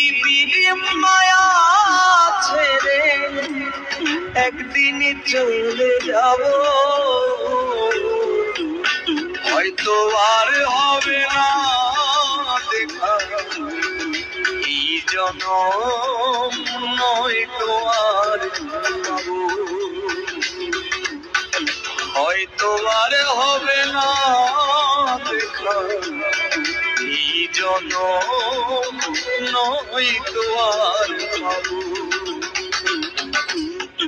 পৃথিবীর মায়া ছেড়ে একদিন চলে যাব, হয়তো আর হবে না দেখা, এই জনম নয়তো আর পাবো, হয়তো আর হবে না দেখা, এই জনম নয়তো আর পাবো।